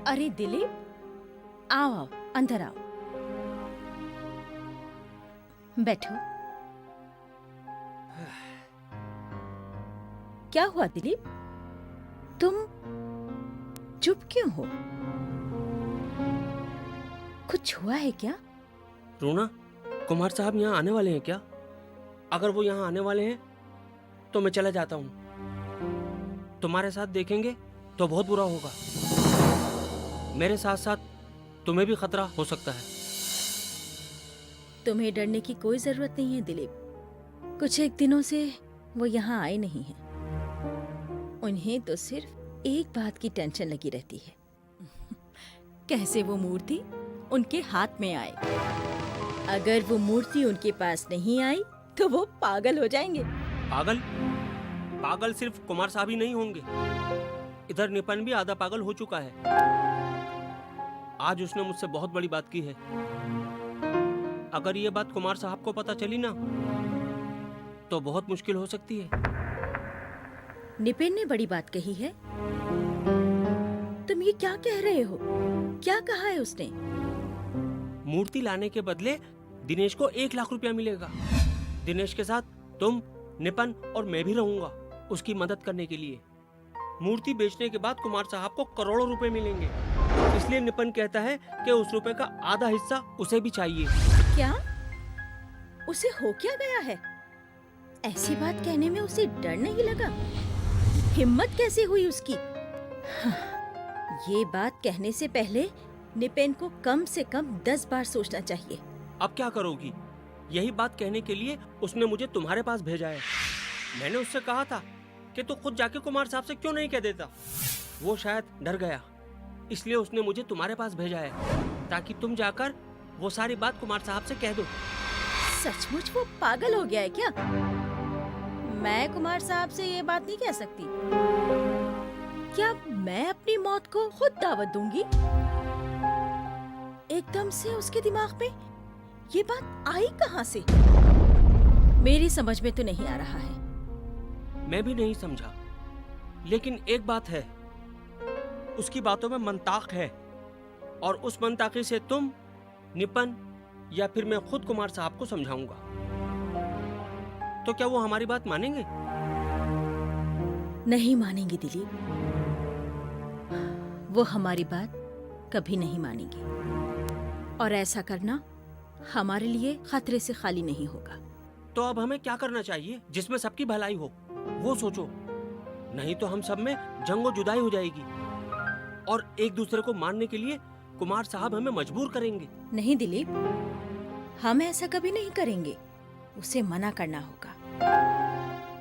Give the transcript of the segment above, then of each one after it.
अरे दिलीप, आओ आओ, अंदर आओ, बैठो। क्या हुआ दिलीप, तुम चुप क्यों हो? कुछ हुआ है क्या? रूना, कुमार साहब यहाँ आने वाले हैं क्या? अगर वो यहाँ आने वाले हैं तो मैं चला जाता हूँ। तुम्हारे साथ देखेंगे तो बहुत बुरा होगा। मेरे साथ साथ तुम्हें भी खतरा हो सकता है। तुम्हें डरने की कोई जरूरत नहीं है दिलीप। कुछ एक दिनों से वो यहाँ आए नहीं हैं। उन्हें तो सिर्फ एक बात की टेंशन लगी रहती है, कैसे वो मूर्ति उनके हाथ में आए। अगर वो मूर्ति उनके पास नहीं आई तो वो पागल हो जाएंगे। पागल? पागल सिर्फ कुमार साहब ही नहीं होंगे, इधर निपन भी आधा पागल हो चुका है। आज उसने मुझसे बहुत बड़ी बात की है। अगर ये बात कुमार साहब को पता चली ना तो बहुत मुश्किल हो सकती है। निपेन ने बड़ी बात कही है? तुम ये क्या कह रहे हो? क्या कहा है उसने? मूर्ति लाने के बदले दिनेश को 1 लाख रुपया मिलेगा। दिनेश के साथ तुम, निपन और मैं भी रहूंगा उसकी मदद करने के लिए। मूर्ति बेचने के बाद कुमार साहब को करोड़ों रुपए मिलेंगे। इसलिए निपन कहता है कि उस रुपए का आधा हिस्सा उसे भी चाहिए। क्या? उसे हो क्या गया है? ऐसी बात कहने में उसे डर नहीं लगा? हिम्मत कैसे हुई उसकी? ये बात कहने से पहले निपेन को कम से कम 10 बार सोचना चाहिए। अब क्या करोगी? यही बात कहने के लिए उसने मुझे तुम्हारे पास भेजा है। मैंने उससे कहा था कि तू खुद जाके कुमार साहब से क्यों नहीं कह देता। वो शायद डर गया, इसलिए उसने मुझे तुम्हारे पास भेजा है ताकि तुम जाकर वो सारी बात कुमार साहब से कह दो। सचमुच वो पागल हो गया है क्या? मैं कुमार साहब से ये बात नहीं कह सकती। क्या मैं अपनी मौत को खुद दावत दूंगी? एकदम से उसके दिमाग में ये बात आई कहां से? मेरी समझ में तो नहीं आ रहा है। मैं भी नहीं समझा, लेकिन एक बात है, उसकी बातों में मंताक है और उस मंताकी से तुम, निपन या फिर मैं खुद कुमार साहब को समझाऊंगा। तो क्या वो हमारी बात मानेंगे? नहीं मानेंगे दिलीप, वो हमारी बात कभी नहीं मानेंगे और ऐसा करना हमारे लिए खतरे से खाली नहीं होगा। तो अब हमें क्या करना चाहिए जिसमें सबकी भलाई हो, वो सोचो। नहीं तो हम सब में जंग और जुदाई हो जाएगी और एक दूसरे को मारने के लिए कुमार साहब हमें मजबूर करेंगे। नहीं दिलीप, हम ऐसा कभी नहीं करेंगे। उसे मना करना होगा।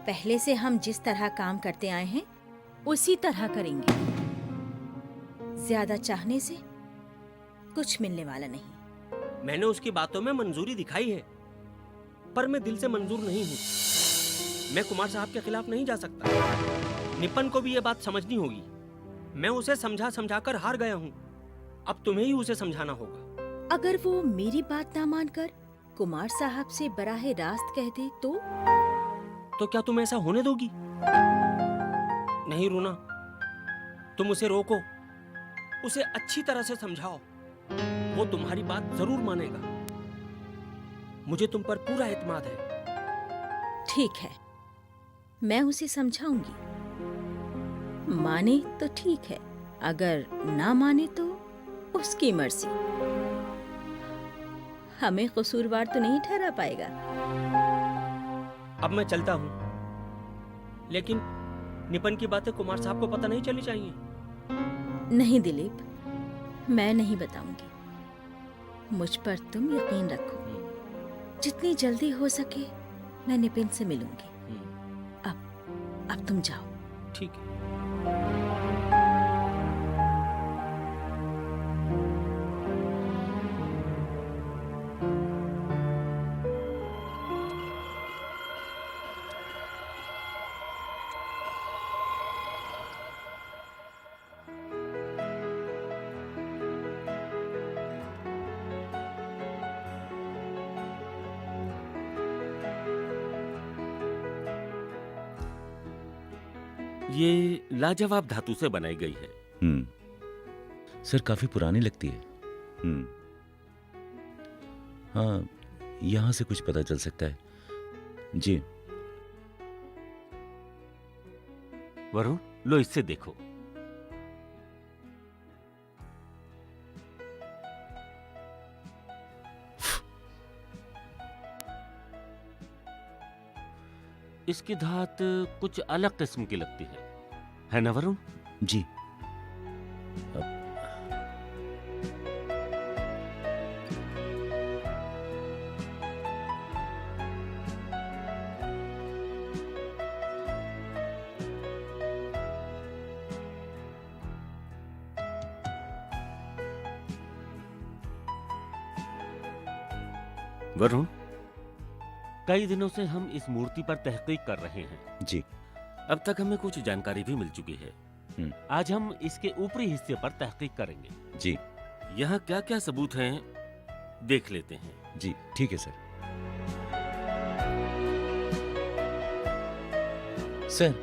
पहले से हम जिस तरह काम करते आए हैं उसी तरह करेंगे। ज्यादा चाहने से कुछ मिलने वाला नहीं। मैंने उसकी बातों में मंजूरी दिखाई है, पर मैं दिल से मंजूर नहीं हूँ। मैं कुमार साहब के खिलाफ नहीं जा सकता। निपन को भी ये बात समझनी होगी। मैं उसे समझा समझा कर हार गया हूँ। अब तुम्हें ही उसे समझाना होगा। अगर वो मेरी बात ना मानकर कुमार साहब से बराहे रास्त कह दे तो क्या तुम ऐसा होने दोगी? नहीं रूना, तुम उसे रोको, उसे अच्छी तरह से समझाओ। वो तुम्हारी बात जरूर मानेगा। मुझे तुम पर पूरा एतमाद है। ठीक है, मैं उसे समझाऊंगी। माने तो ठीक है, अगर ना माने तो उसकी मर्जी। हमें कसूरवार तो नहीं ठहरा पाएगा। अब मैं चलता हूँ, लेकिन निपन की बातें कुमार साहब को पता नहीं चलनी चाहिए। नहीं दिलीप, मैं नहीं बताऊंगी। मुझ पर तुम यकीन रखो। जितनी जल्दी हो सके मैं निपिन से मिलूंगी। अब तुम जाओ। ठीक है। ये लाजवाब धातु से बनाई गई है। सर काफी पुरानी लगती है। हाँ, यहाँ से कुछ पता चल सकता है। जी। वरुण, लो इससे देखो। इसकी धात कुछ अलग किस्म की लगती है ना वरुण? जी। वरुण, कई दिनों से हम इस मूर्ति पर तहकीक कर रहे हैं। जी। अब तक हमें कुछ जानकारी भी मिल चुकी है। आज हम इसके ऊपरी हिस्से पर तहकीक करेंगे। जी। यहाँ क्या क्या सबूत हैं देख लेते हैं। जी ठीक है सर। सर,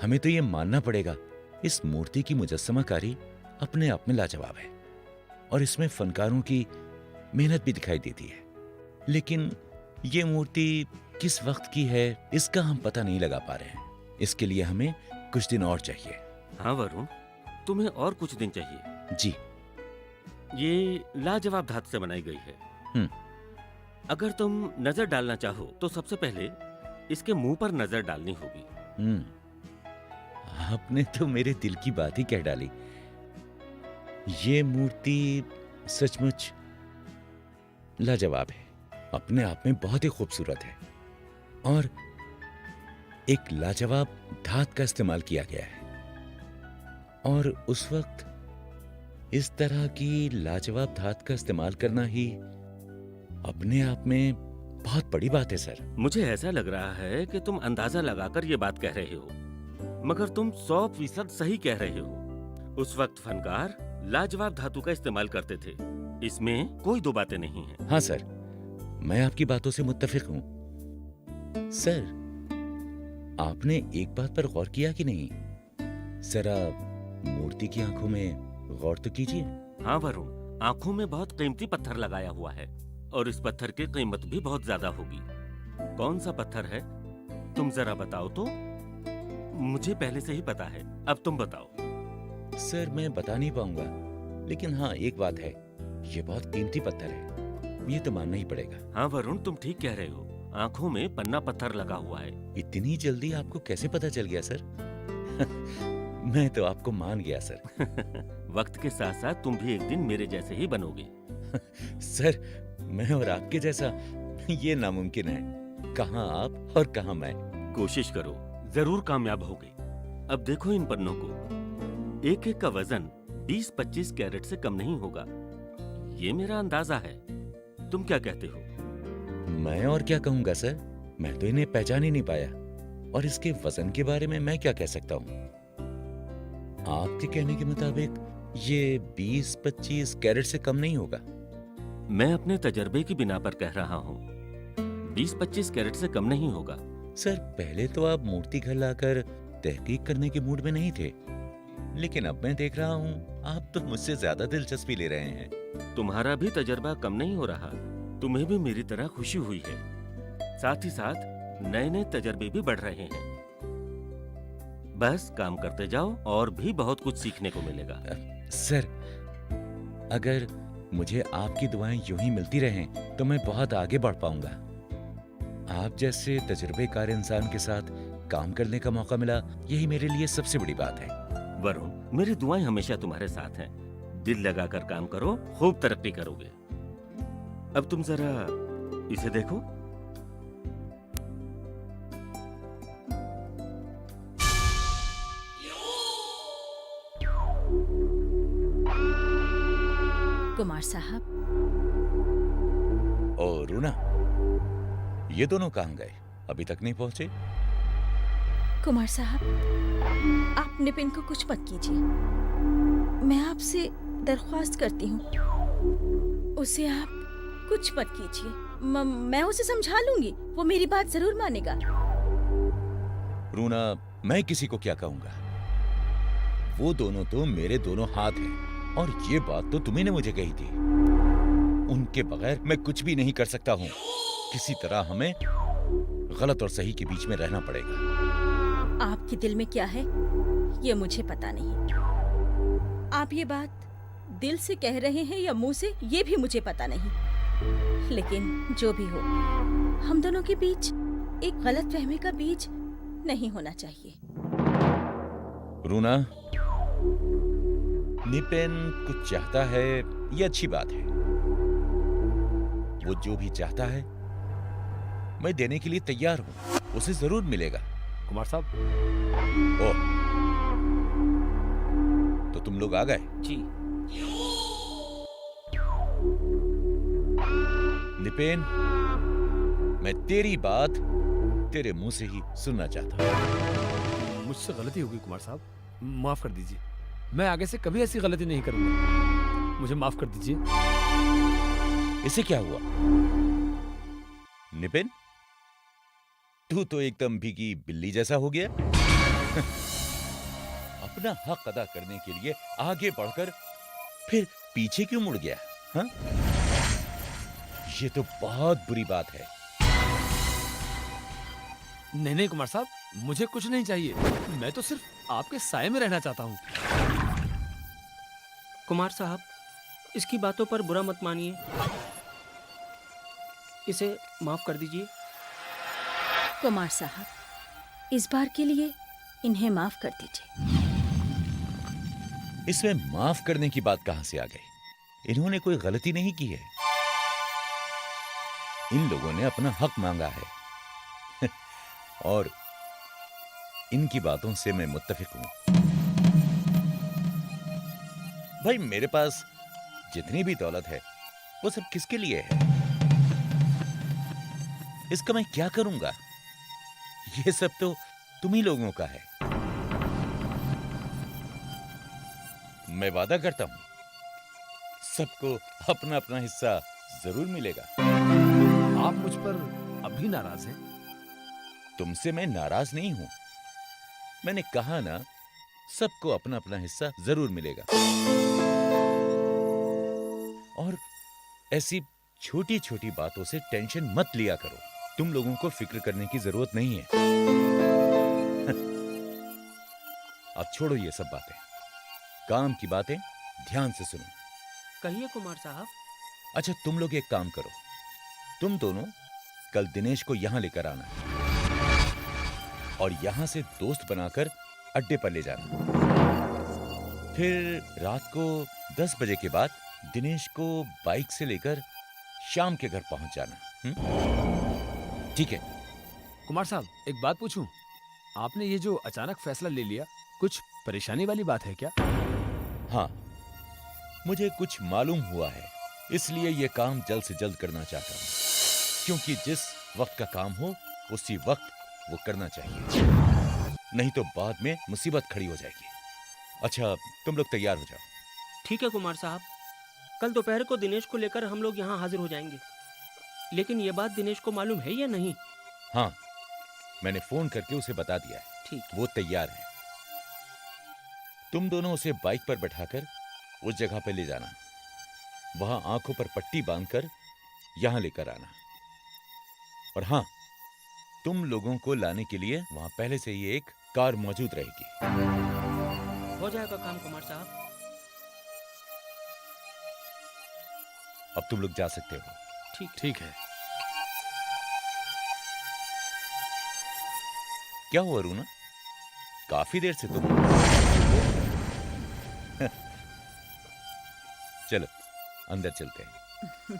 हमें तो ये मानना पड़ेगा, इस मूर्ति की मुजस्समाकारी अपने आप में लाजवाब है और इसमें फनकारों की मेहनत भी दिखाई देती है। लेकिन ये मूर्ति किस वक्त की है इसका हम पता नहीं लगा पा रहे हैं। इसके लिए हमें कुछ दिन और चाहिए। हाँ वरुण, तुम्हें और कुछ दिन चाहिए। जी। ये लाजवाब धातु से बनाई गई है। अगर तुम नजर डालना चाहो तो सबसे पहले इसके मुंह पर नजर डालनी होगी। आपने तो मेरे दिल की बात ही कह डाली। ये मूर्ति सचमुच लाजवाब है, अपने आप में बहुत ही खूबसूरत है और एक लाजवाब धात का इस्तेमाल किया गया है। और उस वक्त इस तरह की लाजवाब धात का इस्तेमाल करना ही अपने आप में बहुत बड़ी बात है सर। मुझे ऐसा लग रहा है कि तुम अंदाजा लगाकर ये बात कह रहे हो, मगर तुम 100% सही कह रहे हो। उस वक्त फनकार लाजवाब धातु का इस्तेमाल करते थे, इसमें कोई दो बातें नहीं हैं। हाँ सर, मैं आपकी बातों से मुत्तफिक हूँ। सर, आपने एक बात पर गौर किया कि नहीं? जरा मूर्ति की आंखों में गौर तो कीजिए। हाँ वरुण, आंखों में बहुत कीमती पत्थर लगाया हुआ है और इस पत्थर की कीमत भी बहुत ज्यादा होगी। कौन सा पत्थर है तुम जरा बताओ तो। मुझे पहले से ही पता है, अब तुम बताओ। सर, मैं बता नहीं पाऊंगा, लेकिन हाँ एक बात है, ये बहुत कीमती पत्थर है, ये तो मानना ही पड़ेगा। हाँ वरुण, तुम ठीक कह रहे हो, आंखों में पन्ना पत्थर लगा हुआ है। इतनी जल्दी आपको कैसे पता चल गया सर? मैं तो आपको मान गया सर। वक्त के साथ साथ तुम भी एक दिन मेरे जैसे ही बनोगे। सर, मैं और आपके जैसा ये नामुमकिन है। कहाँ आप और कहाँ मैं। कोशिश करो, जरूर कामयाब होगे। अब देखो इन पन्नों को, एक एक का वजन 20-25 कैरेट से कम नहीं होगा, ये मेरा अंदाजा है। तुम क्या कहते हो? मैं और क्या कहूँगा सर, मैं तो इन्हें पहचान ही नहीं पाया, और इसके वजन के बारे में मैं क्या कह सकता हूँ। आपके कहने के मुताबिक ये 20-25 कैरेट से कम नहीं होगा। मैं अपने तजर्बे की बिना पर कह रहा हूँ, 20-25 कैरेट से कम नहीं होगा। सर, पहले तो आप मूर्ति घर लाकर तहकीक करने के मूड में नहीं थे, लेकिन अब मैं देख रहा हूँ आप तो मुझसे ज्यादा दिलचस्पी ले रहे हैं। तुम्हारा भी तजर्बा कम नहीं हो रहा, तुम्हें भी मेरी तरह खुशी हुई है। साथ ही साथ नए नए तजर्बे भी बढ़ रहे हैं। बस काम करते जाओ और भी बहुत कुछ सीखने को मिलेगा। सर, अगर मुझे आपकी दुआएं यूं ही मिलती रहें तो मैं बहुत आगे बढ़ पाऊंगा। आप जैसे तजुर्बेकार इंसान के साथ काम करने का मौका मिला, यही मेरे लिए सबसे बड़ी बात है। वरुण, मेरी दुआएं हमेशा तुम्हारे साथ हैं। दिल लगाकर काम करो, खूब तरक्की करोगे। अब तुम जरा इसे देखो। कुमार साहब। और रूना, ये दोनों कहाँ गए? अभी तक नहीं पहुंचे? कुमार साहब, आप निपिन को कुछ मत कीजिए। मैं आपसे दरख्वास्त करती हूँ, उसे आप कुछ मत कीजिए। मैं उसे समझा लूंगी, वो मेरी बात जरूर मानेगा। रूना, मैं किसी को क्या कहूंगा? वो दोनों तो मेरे दोनों हाथ हैं और ये बात तो तुम्ही ने मुझे कही थी। उनके बगैर मैं कुछ भी नहीं कर सकता हूँ। किसी तरह हमें गलत और सही के बीच में रहना पड़ेगा। आपके दिल में क्या है ये मुझे पता नहीं। आप ये बात दिल से कह रहे हैं या मुंह से, ये भी मुझे पता नहीं। लेकिन जो भी हो, हम दोनों के बीच एक गलतफहमी का बीज नहीं होना चाहिए। रूना, निपेन कुछ चाहता है, ये अच्छी बात है। वो जो भी चाहता है मैं देने के लिए तैयार हूं। उसे जरूर मिलेगा। कुमार साहब, ओह, तो तुम लोग आ गए? जी। निपेन, मैं तेरी बात तेरे मुंह से ही सुनना चाहता हूं। मुझसे गलती होगी कुमार साहब, माफ कर दीजिए। मैं आगे से कभी ऐसी गलती नहीं करूंगा। मुझे माफ कर दीजिए। इसे क्या हुआ? निपेन, तू तो एकदम भीगी बिल्ली जैसा हो गया। अपना हक अदा करने के लिए आगे बढ़कर फिर पीछे क्यों मुड़ गया? हाँ? ये तो बहुत बुरी बात है। नहीं नहीं कुमार साहब, मुझे कुछ नहीं चाहिए। मैं तो सिर्फ आपके साए में रहना चाहता हूँ। कुमार साहब, इसकी बातों पर बुरा मत मानिए। इसे माफ कर दीजिए। कुमार साहब, इस बार के लिए इन्हें माफ कर दीजिए। इसमें माफ करने की बात कहां से आ गई? इन्होंने कोई गलती नहीं की है। इन लोगों ने अपना हक मांगा है और इनकी बातों से मैं मुत्तफिक हूं। भाई, मेरे पास जितनी भी दौलत है वो सब किसके लिए है? इसका मैं क्या करूंगा? ये सब तो तुम ही लोगों का है। मैं वादा करता हूं सबको अपना अपना हिस्सा जरूर मिलेगा। आप मुझ पर अभी नाराज हैं? तुमसे मैं नाराज नहीं हूं। मैंने कहा ना, सबको अपना अपना हिस्सा जरूर मिलेगा। और ऐसी छोटी छोटी बातों से टेंशन मत लिया करो। तुम लोगों को फिक्र करने की जरूरत नहीं है। अब छोड़ो ये सब बातें। काम की बातें ध्यान से सुनो। कहिए कुमार साहब। अच्छा, तुम लोग एक काम करो। तुम दोनों कल दिनेश को यहां लेकर आना और यहां से दोस्त बनाकर अड्डे पर ले जाना। फिर रात को 10 बजे के बाद दिनेश को बाइक से लेकर शाम के घर पहुंच जाना। ठीक है? कुमार साहब, एक बात पूछूं? आपने ये जो अचानक फैसला ले लिया, कुछ परेशानी वाली बात है क्या? हाँ, मुझे कुछ मालूम हुआ है, इसलिए ये काम जल्द से जल्द करना चाहता हूँ। क्योंकि जिस वक्त का काम हो उसी वक्त वो करना चाहिए, नहीं तो बाद में मुसीबत खड़ी हो जाएगी। अच्छा, तुम लोग तैयार हो जाओ। ठीक है कुमार साहब, कल दोपहर को दिनेश को लेकर हम लोग यहाँ हाजिर हो जाएंगे। लेकिन ये बात दिनेश को मालूम है या नहीं? हाँ, मैंने फोन करके उसे बता दिया है। ठीक। वो तैयार है। तुम दोनों उसे बाइक पर बैठाकर उस जगह पर ले जाना। वहां आंखों पर पट्टी बांधकर यहां लेकर आना। और हाँ, तुम लोगों को लाने के लिए वहां पहले से ही एक कार मौजूद रहेगी। हो जाएगा काम कुमार साहब। अब तुम लोग जा सकते हो। ठीक है। क्या हुआ रूना? काफी देर से तुम चलो अंदर चलते हैं।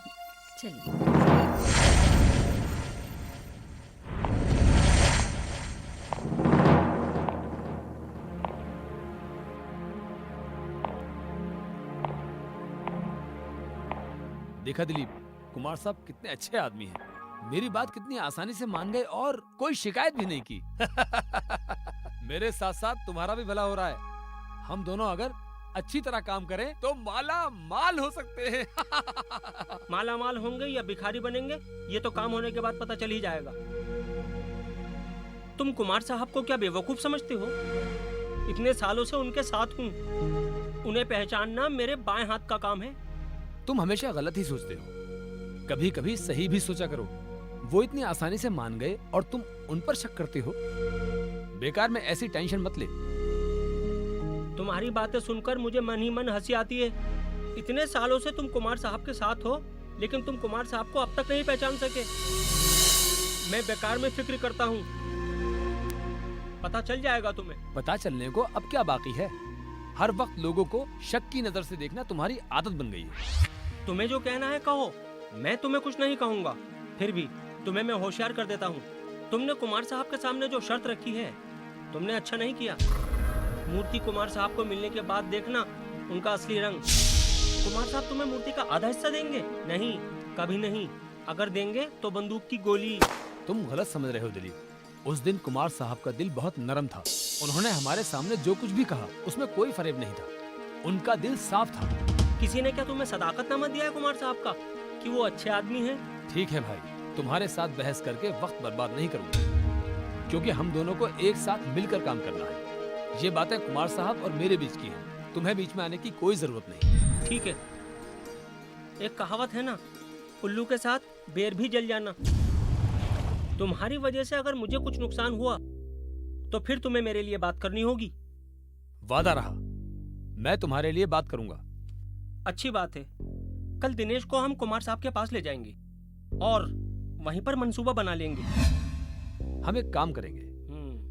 चलिए। देखा दिलीप, कुमार साहब कितने अच्छे आदमी हैं। मेरी बात कितनी आसानी से मान गए और कोई शिकायत भी नहीं की। मेरे साथ साथ तुम्हारा भी भला हो रहा है। हम दोनों अगर अच्छी तरह काम करें तो माला माल हो सकते हैं। माला माल होंगे या भिखारी बनेंगे, ये तो काम होने के बाद पता चल ही जाएगा। तुम कुमार साहब को क्या बेवकूफ समझते हो? इतने सालों से उनके साथ हूँ। उन्हें पहचानना मेरे बाएं हाथ का काम है। तुम हमेशा गलत ही सोचते हो, कभी कभी सही भी सोचा करो। वो इतनी आसानी से मान गए और तुम उन पर शक करते हो। बेकार में ऐसी टेंशन मत ले। तुम्हारी बातें सुनकर मुझे मन ही मन हंसी आती है। इतने सालों से तुम कुमार साहब के साथ हो, लेकिन तुम कुमार साहब को अब तक नहीं पहचान सके। मैं बेकार में फिक्र करता हूँ। पता चल जाएगा तुम्हें। पता चलने को अब क्या बाकी है? हर वक्त लोगों को शक की नजर से देखना तुम्हारी आदत बन गई है। तुम्हें जो कहना है कहो, मैं तुम्हें कुछ नहीं कहूँगा। फिर भी तुम्हें मैं होशियार कर देता हूँ। तुमने कुमार साहब के सामने जो शर्त रखी है, तुमने अच्छा नहीं किया। मूर्ति कुमार साहब को मिलने के बाद देखना उनका असली रंग। कुमार साहब तुम्हें मूर्ति का आधा हिस्सा देंगे? नहीं, कभी नहीं। अगर देंगे तो बंदूक की गोली। तुम गलत समझ रहे हो दिलीप। उस दिन कुमार साहब का दिल बहुत नरम था। उन्होंने हमारे सामने जो कुछ भी कहा उसमें कोई फरेब नहीं था। उनका दिल साफ था। किसी ने क्या तुम्हें सदाकतनामा दिया है कुमार साहब का कि वो अच्छे आदमी हैं? ठीक है भाई, तुम्हारे साथ बहस करके वक्त बर्बाद नहीं करूंगा, क्योंकि हम दोनों को एक साथ मिलकर काम करना है। ये बातें कुमार साहब और मेरे बीच की हैं। तुम्हें बीच में आने की कोई जरूरत नहीं। ठीक है। एक कहावत है ना, उल्लू के साथ बेर भी जल जाना। तुम्हारी वजह से अगर मुझे कुछ नुकसान हुआ तो फिर तुम्हें मेरे लिए बात करनी होगी। वादा रहा, मैं तुम्हारे लिए बात करूंगा। अच्छी बात है। कल दिनेश को हम कुमार साहब के पास ले जाएंगे और वहीं पर मंसूबा बना लेंगे। हम एक काम करेंगे,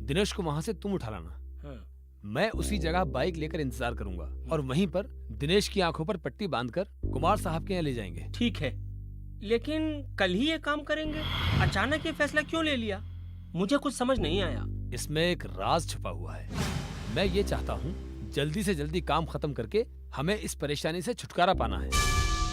दिनेश को वहां से तुम उठा लाना। मैं उसी जगह बाइक लेकर इंतजार करूंगा और वहीं पर दिनेश की आंखों पर पट्टी बांधकर कुमार साहब के यहाँ ले जाएंगे। ठीक है, लेकिन कल ही ये काम करेंगे? अचानक ये फैसला क्यों ले लिया? मुझे कुछ समझ नहीं आया। इसमें एक राज छुपा हुआ है। मैं ये चाहता हूँ जल्दी से जल्दी काम खत्म करके हमें इस परेशानी से छुटकारा पाना है।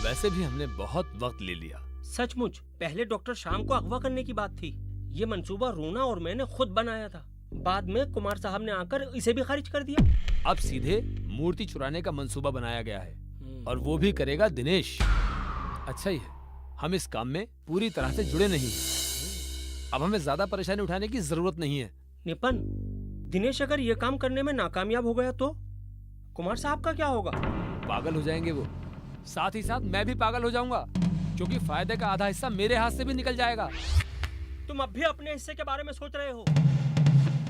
वैसे भी हमने बहुत वक्त ले लिया। सचमुच पहले डॉक्टर श्याम को अगवा करने की बात थी। ये मंसूबा रूना और मैंने खुद बनाया था। बाद में कुमार साहब ने आकर इसे भी खारिज कर दिया। अब सीधे मूर्ति चुराने का मंसूबा बनाया गया है और वो भी करेगा दिनेश। अच्छा ही है, हम इस काम में पूरी तरह से जुड़े नहीं हैं। अब हमें ज्यादा परेशानी उठाने की जरूरत नहीं है। निपन, दिनेश अगर ये काम करने में नाकामयाब हो गया तो कुमार साहब का क्या होगा? पागल हो जाएंगे वो। साथ ही साथ मैं भी पागल हो जाऊंगा, क्योंकि फायदे का आधा हिस्सा मेरे हाथ से भी निकल जाएगा। तुम अब भी अपने हिस्से के बारे में सोच रहे हो।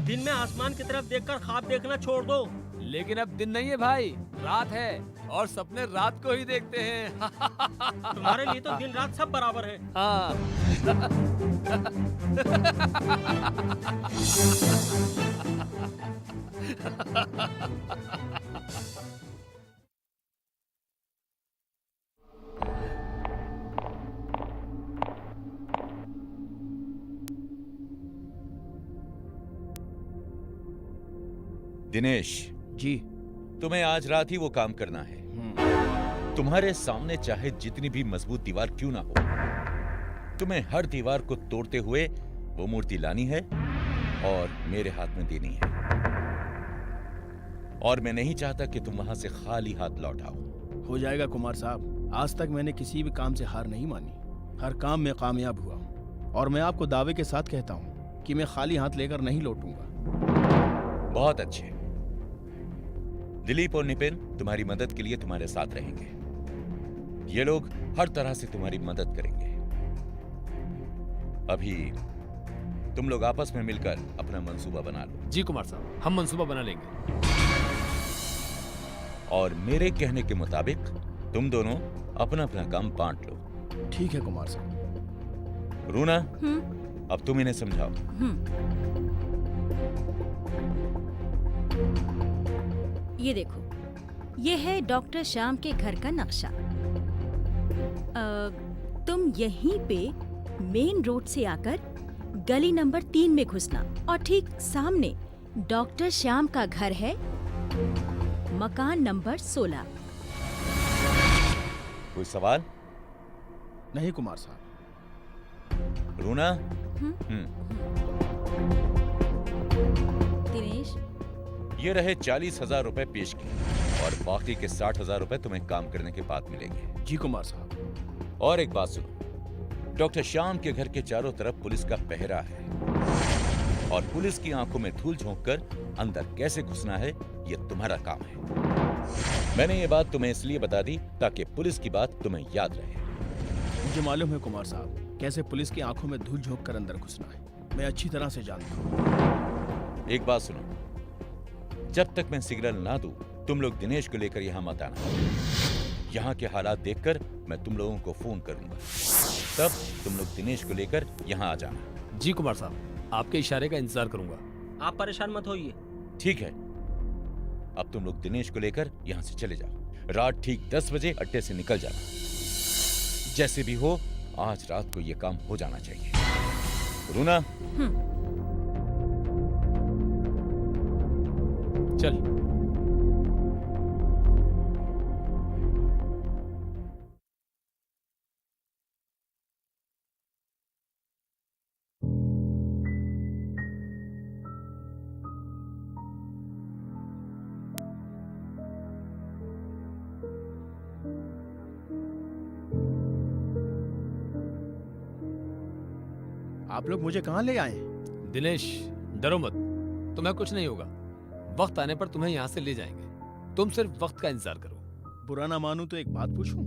दिन में आसमान की तरफ देखकर ख्वाब देखना छोड़ दो। लेकिन अब दिन नहीं है भाई, रात है और सपने रात को ही देखते हैं। तुम्हारे लिए तो दिन रात सब बराबर है। हाँ। दिनेश जी। तुम्हें आज रात ही वो काम करना है। तुम्हारे सामने चाहे जितनी भी मजबूत दीवार क्यों ना हो, तुम्हें हर दीवार को तोड़ते हुए वो मूर्ति लानी है और मेरे हाथ में देनी है। और मैं नहीं चाहता कि तुम वहां से खाली हाथ लौट आओ। हो जाएगा कुमार साहब। आज तक मैंने किसी भी काम से हार नहीं मानी। हर काम में कामयाब हुआ हूं और मैं आपको दावे के साथ कहता हूं कि मैं खाली हाथ लेकर नहीं लौटूंगा। बहुत अच्छे। दिलीप और निपिन तुम्हारी मदद के लिए तुम्हारे साथ रहेंगे। ये लोग हर तरह से तुम्हारी मदद करेंगे। अभी तुम लोग आपस में मिलकर अपना मंसूबा बना लो। जी कुमार साहब, हम मंसूबा बना लेंगे। और मेरे कहने के मुताबिक तुम दोनों अपना अपना काम बांट लो। ठीक है कुमार साहब। रूना, अब तुम इन्हें समझाओ। ये देखो, ये है डॉक्टर श्याम के घर का नक्शा। तुम यहीं पे मेन रोड से आकर गली नंबर 3 में घुसना और ठीक सामने डॉक्टर श्याम का घर है, मकान नंबर 16। कोई सवाल? नहीं कुमार साहब। रूना? दिनेश, ये रहे 40,000 रुपए पेश किए और बाकी के 60,000 रुपए तुम्हें काम करने के बाद मिलेंगे। जी कुमार साहब। और एक बात सुनो, डॉक्टर श्याम के घर के चारों तरफ पुलिस का पहरा है। और पुलिस की आंखों में धूल झोंककर अंदर कैसे घुसना है ये तुम्हारा काम है। मैंने ये बात तुम्हें इसलिए बता दी ताकि पुलिस की बात तुम्हें याद रहे। मुझे मालूम है कुमार साहब, कैसे पुलिस की आंखों में धूल झोंक कर अंदर घुसना है। मैं अच्छी तरह से जानता हूँ। एक बात सुनो, जब तक मैं सिग्नल ना दूं, तुम लोग दिनेश को लेकर यहाँ मत आना। यहाँ के हालात देखकर मैं तुम लोगों को फोन करूंगा, तब तुम लोग दिनेश को लेकर यहाँ आ जाना। जी कुमार साहब, आपके इशारे का इंतजार करूंगा। आप परेशान मत होइए। ठीक है, अब तुम लोग दिनेश को लेकर यहाँ से चले जाओ। रात ठीक 10 बजे अड्डे से निकल जाना। जैसे भी हो, आज रात को ये काम हो जाना चाहिए। रूना, चल। आप लोग मुझे कहाँ ले आए? दिनेश, डरो मत, तुम्हें कुछ नहीं होगा। वक्त आने पर तुम्हें यहाँ से ले जाएंगे। तुम सिर्फ वक्त का इंतजार करो। बुरा ना मानूं तो एक बात पूछूं?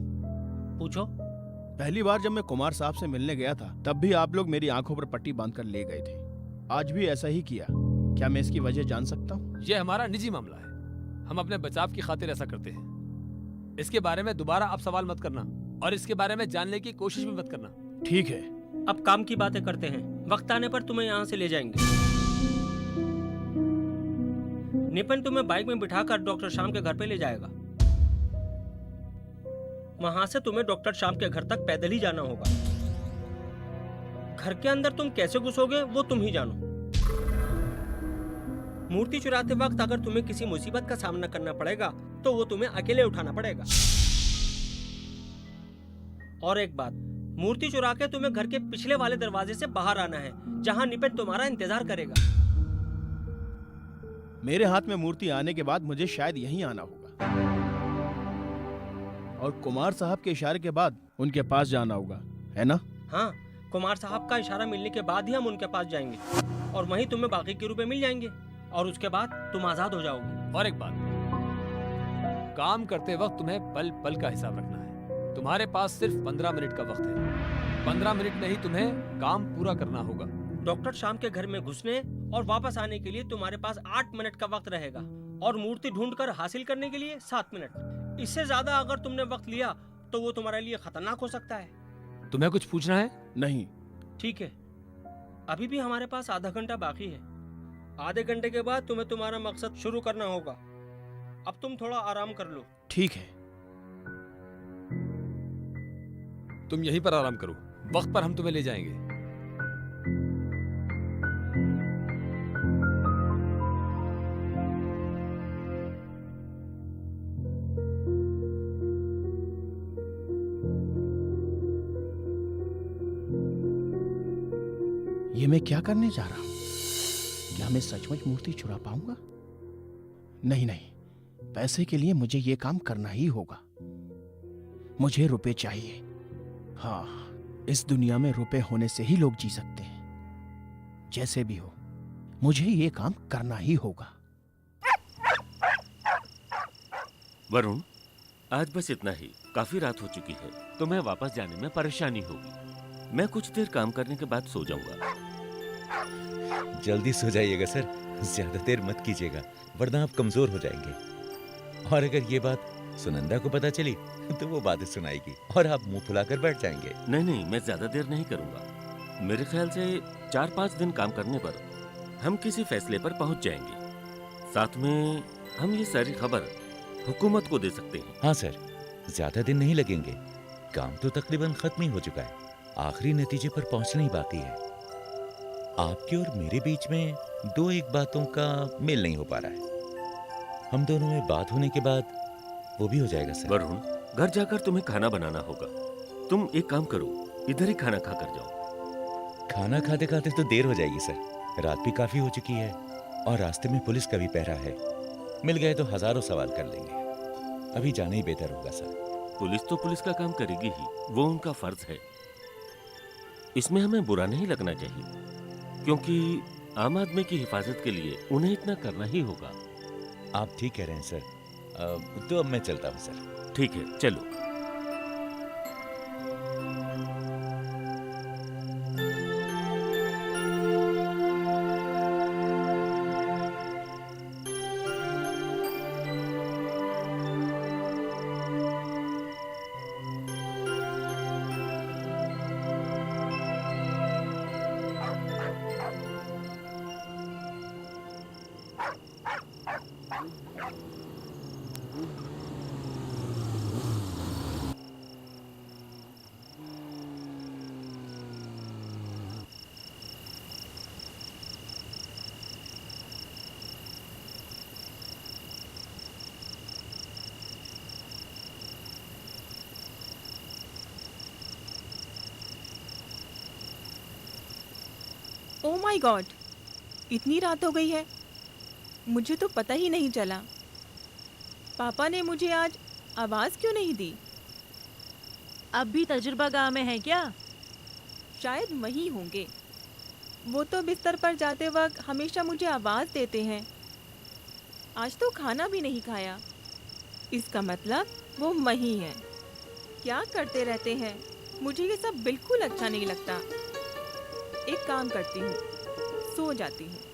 पूछो। पहली बार जब मैं कुमार साहब से मिलने गया था, तब भी आप लोग मेरी आंखों पर पट्टी बांधकर ले गए थे। आज भी ऐसा ही किया। क्या मैं इसकी वजह जान सकता हूँ? यह हमारा निजी मामला है। हम अपने बचाव की खातिर ऐसा करते हैं। इसके बारे में दोबारा आप सवाल मत करना और इसके बारे में जानने की कोशिश भी मत करना। ठीक है। अब काम की बातें करते हैं। वक्त आने पर तुम्हें यहाँ से ले जाएंगे। निपन तुम्हें बाइक में बिठाकर डॉक्टर श्याम के घर पे ले जाएगा। वहां से तुम्हें डॉक्टर श्याम के घर तक पैदल ही जाना होगा। घर के अंदर तुम कैसे घुसोगे वो तुम ही जानो। मूर्ति चुराते वक्त अगर तुम्हें किसी मुसीबत का सामना करना पड़ेगा तो वो तुम्हें अकेले उठाना पड़ेगा। और एक बात, मूर्ति चुरा के तुम्हें घर के पिछले वाले दरवाजे से बाहर आना है, जहां निपन तुम्हारा इंतजार करेगा। मेरे हाथ में मूर्ति आने के बाद मुझे शायद यहीं आना होगा और कुमार साहब के इशारे के बाद उनके पास जाना होगा, है ना? हाँ, कुमार साहब का इशारा मिलने के बाद ही हम उनके पास जाएंगे और वहीं तुम्हें बाकी के रुपए मिल जाएंगे और उसके बाद तुम आजाद हो जाओगे। और एक बात, काम करते वक्त तुम्हें पल पल का हिसाब रखना है। तुम्हारे पास सिर्फ 15 मिनट का वक्त है। 15 मिनट में ही तुम्हें काम पूरा करना होगा। डॉक्टर श्याम के घर में घुसने और वापस आने के लिए तुम्हारे पास 8 मिनट का वक्त रहेगा और मूर्ति ढूंढकर हासिल करने के लिए 7 मिनट। इससे ज्यादा अगर तुमने वक्त लिया तो वो तुम्हारे लिए खतरनाक हो सकता है। तुम्हें कुछ पूछना है? नहीं। ठीक है, अभी भी हमारे पास आधा घंटा बाकी है। आधे घंटे के बाद तुम्हें तुम्हारा मकसद शुरू करना होगा। अब तुम थोड़ा आराम कर लो। ठीक है। तुम यहीं पर आराम करो, वक्त पर हम तुम्हें ले जाएंगे। ये मैं क्या करने जा रहा हूं? क्या मैं सचमुच मूर्ति चुरा पाऊंगा? नहीं नहीं, पैसे के लिए मुझे ये काम करना ही होगा। मुझे रुपए चाहिए। हाँ, इस दुनिया में रुपए होने से ही लोग जी सकते हैं। जैसे भी हो, मुझे ये काम करना ही होगा। वरुण, आज बस इतना ही। काफी रात हो चुकी है, तुम्हें वापस जाने में परेशानी होगी। मैं कुछ देर काम करने के बाद सो जाऊंगा। जल्दी सो जाइएगा सर, ज्यादा देर मत कीजिएगा वरना आप कमजोर हो जाएंगे। और अगर ये बात सुनंदा को पता चली तो वो बातें सुनाएगी और आप मुंह फुलाकर बैठ जाएंगे। नहीं, मैं ज्यादा देर नहीं करूंगा। मेरे ख्याल से 4-5 दिन काम करने पर हम किसी फैसले पर पहुंच जाएंगे। साथ में हम ये सारी खबर हुकूमत को दे सकते हैं। हाँ सर, ज्यादा दिन नहीं लगेंगे। काम तो तकरीबन खत्म ही हो चुका है, आखिरी नतीजे पर पहुंचना ही बाकी है। आपके और मेरे बीच में 2-1 बातों का मेल नहीं हो पा रहा है। हम दोनों में बात होने के बाद वो भी हो जाएगा सर। वरुण, घर जाकर तुम्हें खाना बनाना होगा। तुम एक काम करो, इधर ही खाना खा कर जाओ। खाना खाते खाते तो देर हो जाएगी सर, रात भी काफी हो चुकी है और रास्ते में पुलिस का भी पहरा है। मिल गए तो हजारों सवाल कर लेंगे। अभी जाना ही बेहतर होगा सर। पुलिस तो पुलिस का काम करेगी ही, वो उनका फर्ज है। इसमें हमें बुरा नहीं लगना चाहिए, क्योंकि आम आदमी की हिफाजत के लिए उन्हें इतना करना ही होगा। आप ठीक कह रहे हैं सर। तो अब मैं चलता हूँ सर। ठीक है, चलो। ओ माय गॉड, इतनी रात हो गई है, मुझे तो पता ही नहीं चला। पापा ने मुझे आज आवाज़ क्यों नहीं दी? अब भी तजुर्बा गाह में है क्या? शायद वहीं होंगे। वो तो बिस्तर पर जाते वक्त हमेशा मुझे आवाज़ देते हैं। आज तो खाना भी नहीं खाया, इसका मतलब वो वहीं हैं। क्या करते रहते हैं, मुझे ये सब बिल्कुल अच्छा नहीं लगता। एक काम करती हूँ, सो जाती हूँ।